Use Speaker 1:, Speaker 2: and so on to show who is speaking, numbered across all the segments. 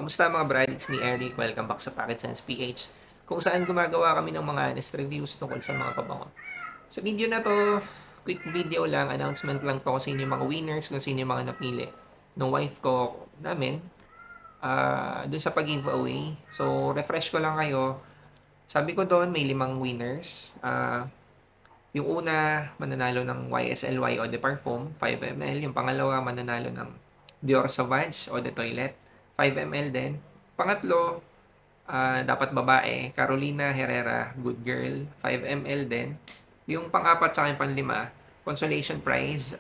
Speaker 1: Kamusta mga brad? It's me, Eric. Welcome back sa Pocket Sense PH, kung saan gumagawa kami ng mga honest reviews tungkol sa mga pabango. Sa video na to, quick video lang, announcement lang to kung sino yung mga winners, kung sino yung mga napili ng wife ko namin dun sa pag-giveaway. So, refresh ko lang kayo. Sabi ko doon, may 5 winners. Yung una, mananalo ng YSLY Eau de Parfum, 5 ml. Yung pangalawa, mananalo ng Dior Sauvage Eau de Toilette, 5 ml din. Pangatlo, dapat babae, Carolina Herrera Good Girl, 5 ml din. Yung pang-apat sa akin, panlima, consolation prize,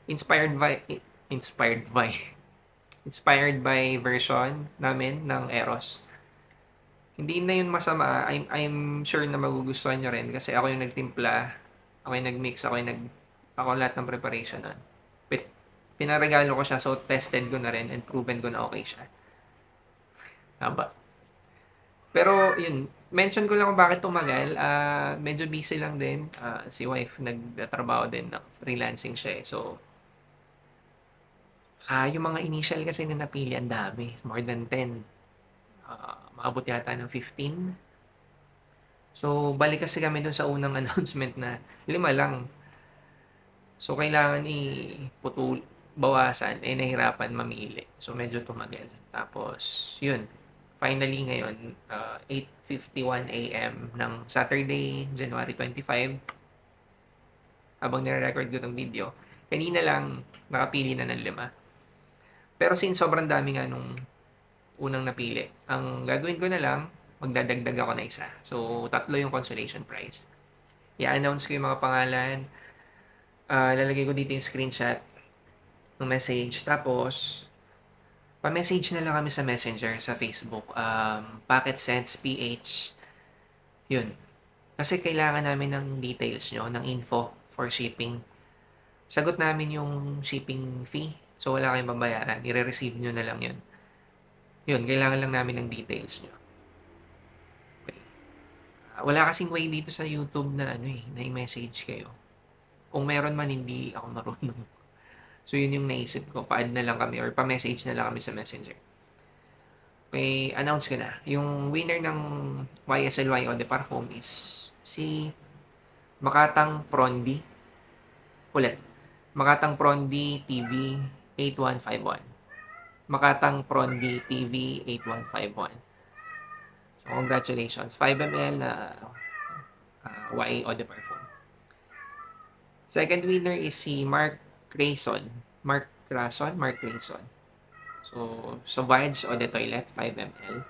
Speaker 1: inspired by inspired by inspired by version namin ng Eros. Hindi na yun masama. I'm sure na magugustuhan nyo rin kasi ako yung nagtimpla, ako yung nagmix, ako lahat ng preparation nun. Pinaregalo ko siya, so tested ko na rin and proven ko na okay siya. Haba. Pero yun, mention ko lang kung bakit tumagal. Medyo busy lang din. Si wife nagtatrabaho din ng freelancing siya eh. So, yung mga initial kasi na napili, ang dami. More than 10. Maabot yata ng 15. So, balik kasi kami dun sa unang announcement na 5 lang. So, kailangan bawasan, nahirapan mamili. So, medyo tumagal. Tapos, yun. Finally ngayon, 8:51 a.m. ng Saturday, January 25, habang nire-record ko itong video, kanina lang nakapili na ng 5. Pero since sobrang dami nga nung unang napili, ang gagawin ko na lang, magdadagdag ako na isa. So, 3 yung consolation prize. I-announce ko yung mga pangalan. Lalagay ko dito yung screenshot ng message. Tapos, pa-message na lang kami sa Messenger, sa Facebook. Pocket Sense PH. Yun. Kasi kailangan namin ng details nyo, ng info for shipping. Sagot namin yung shipping fee. So, wala kayong babayaran. I-receive nyo na lang yun. Yun, kailangan lang namin ng details nyo. Okay. Wala kasing way dito sa YouTube na na i-message kayo. Kung meron man, hindi ako marunong. So, yun yung naisip ko. Pa-add na lang kami or pa-message na lang kami sa Messenger. Okay, announce ko na. Yung winner ng YSLY Eau de Parfum is si Makatang Prondi. Ulit. Makatang Prondi TV 8151. Makatang Prondi TV 8151. So, congratulations. 5 ml na YA Eau de Parfum. Second winner is si Mark Grayson. Mark Grayson. So, Sauvage Eau de Toilette, 5 ml.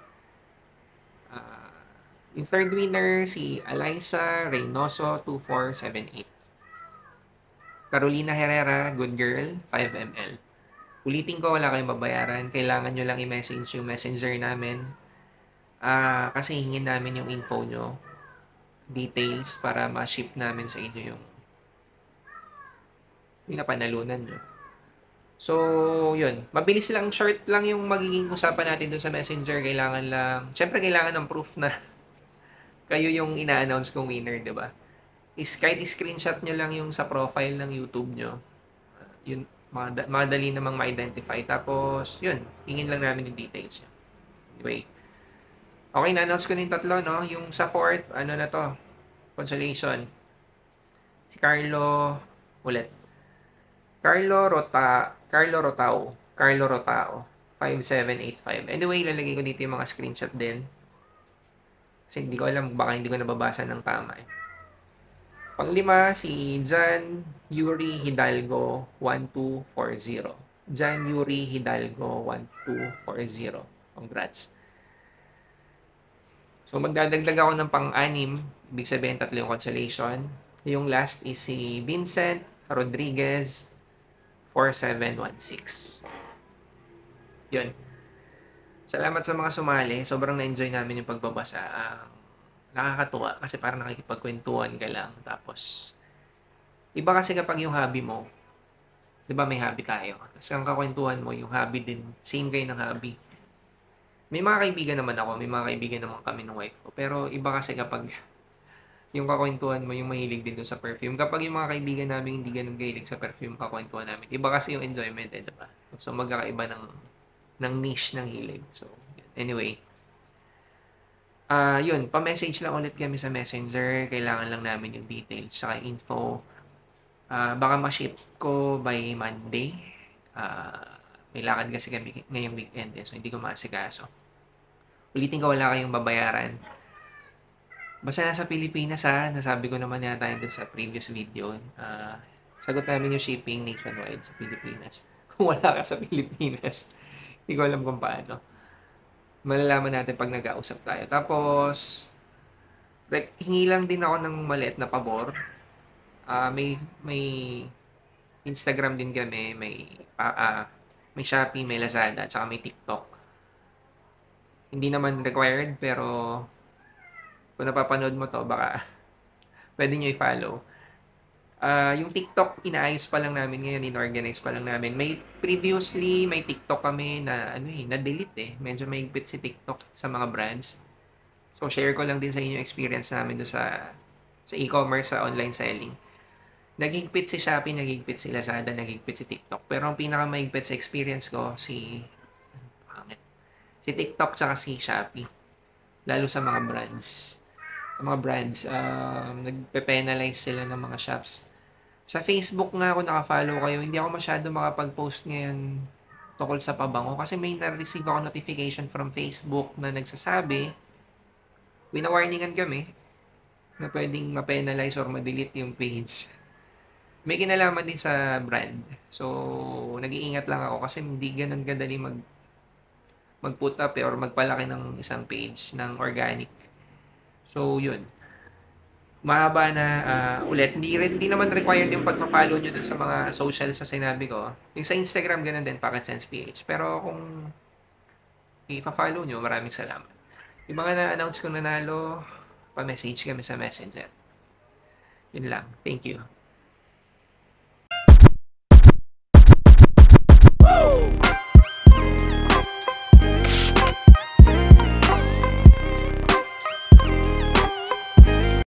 Speaker 1: Yung third winner, si Eliza Reynoso, 2478. Carolina Herrera, Good Girl, 5 ml. Ulitin ko, wala kayong babayaran. Kailangan nyo lang i-message yung messenger namin. Kasi hingin namin yung info nyo, details, para ma-ship namin sa inyo yung napanalunan nyo. So, yun. Mabilis lang, short lang yung magiging usapan natin dun sa messenger. Kailangan lang, syempre kailangan ng proof na kayo yung ina-announce kong winner, di ba? Kahit screenshot nyo lang yung sa profile ng YouTube nyo. Yun, madali namang ma-identify. Tapos, yun, hingin lang namin yung details nyo. Anyway, okay, na-announce ko na yung 3, no? Yung sa fourth, na to? Consolation. Si Carlo, ulit. Carlo Rotao, 5785. Anyway, lalagay ko dito yung mga screenshot din. Kasi hindi ko alam, baka hindi ko nababasa ng tama eh. Panglima, si John Yuri Hidalgo 1240. John Yuri Hidalgo 1240. Congrats. So, magdadagdag ako ng pang-6. Ibig sabihin, 3 yung consolation. Yung last is si Vincent Rodriguez 4716. Yun. Salamat sa mga sumali. Sobrang na-enjoy namin yung pagbabasa. Nakakatuwa kasi parang nakikipagkwentuhan ka lang. Tapos, iba kasi kapag yung hobby mo, di ba may hobby tayo? Kasi ang kakwentuhan mo, yung hobby din, same kayo ng hobby. May mga kaibigan naman ako, may mga kaibigan naman kami ng wife ko. Pero iba kasi kapag yung kakwentuhan mo, yung mahilig din doon sa perfume. Kapag yung mga kaibigan namin hindi ganun kahilig sa perfume, kakwentuhan namin. Iba kasi yung enjoyment, diba? So, magkakaiba ng ng niche ng hilig. So, anyway. Yun, pa-message lang ulit kami sa Messenger. Kailangan lang namin yung details saka info. Baka ma-ship ko by Monday. May lakad kasi kami ngayong weekend so hindi ko maasikaso. Ulitin ko, wala kayong babayaran. Basta nasa Pilipinas nasabi ko naman yata yun sa previous video. Sagot namin yung shipping nationwide sa Pilipinas. Kung wala ka sa Pilipinas, hindi ko alam kung paano. Malalaman natin pag nag-ausap tayo. Tapos, hingi lang din ako ng maliit na pabor. May Instagram din kami, may Shopee, may Lazada, at saka may TikTok. Hindi naman required, pero kung napapanood mo to, baka pwede nyo i-follow. Yung TikTok, inaayos pa lang namin ngayon, inorganize pa lang namin. Previously, may TikTok kami na, na-delete Medyo mahigpit si TikTok sa mga brands. So, share ko lang din sa inyo experience namin doon sa e-commerce, sa online selling. Naghigpit si Shopee, naghigpit si Lazada, naghigpit si TikTok. Pero ang pinakamahigpit sa experience ko, si TikTok tsaka si Shopee. Lalo sa mga brands. Sa mga brands, nagpe-penalize sila ng mga shops. Sa Facebook nga ako naka-follow kayo, hindi ako masyado makapag-post ngayon tungkol sa pabango kasi may na-receive ako notification from Facebook na nagsasabi, wina-warningan kami na pwedeng ma-penalize or ma-delete yung page. May kinalaman din sa brand. So, nag-iingat lang ako kasi hindi ganun kadali mag-put up or magpalaki ng isang page ng organic. So, yun. Mahaba na ulit. Hindi naman required yung pagpa-follow nyo dun sa mga social sa sinabi ko. Yung sa Instagram, ganun din, PocketSensePH. Pero kung i-follow nyo, maraming salamat. Yung mga na-announce kong nanalo, pa-message kami sa Messenger. Yun lang. Thank you.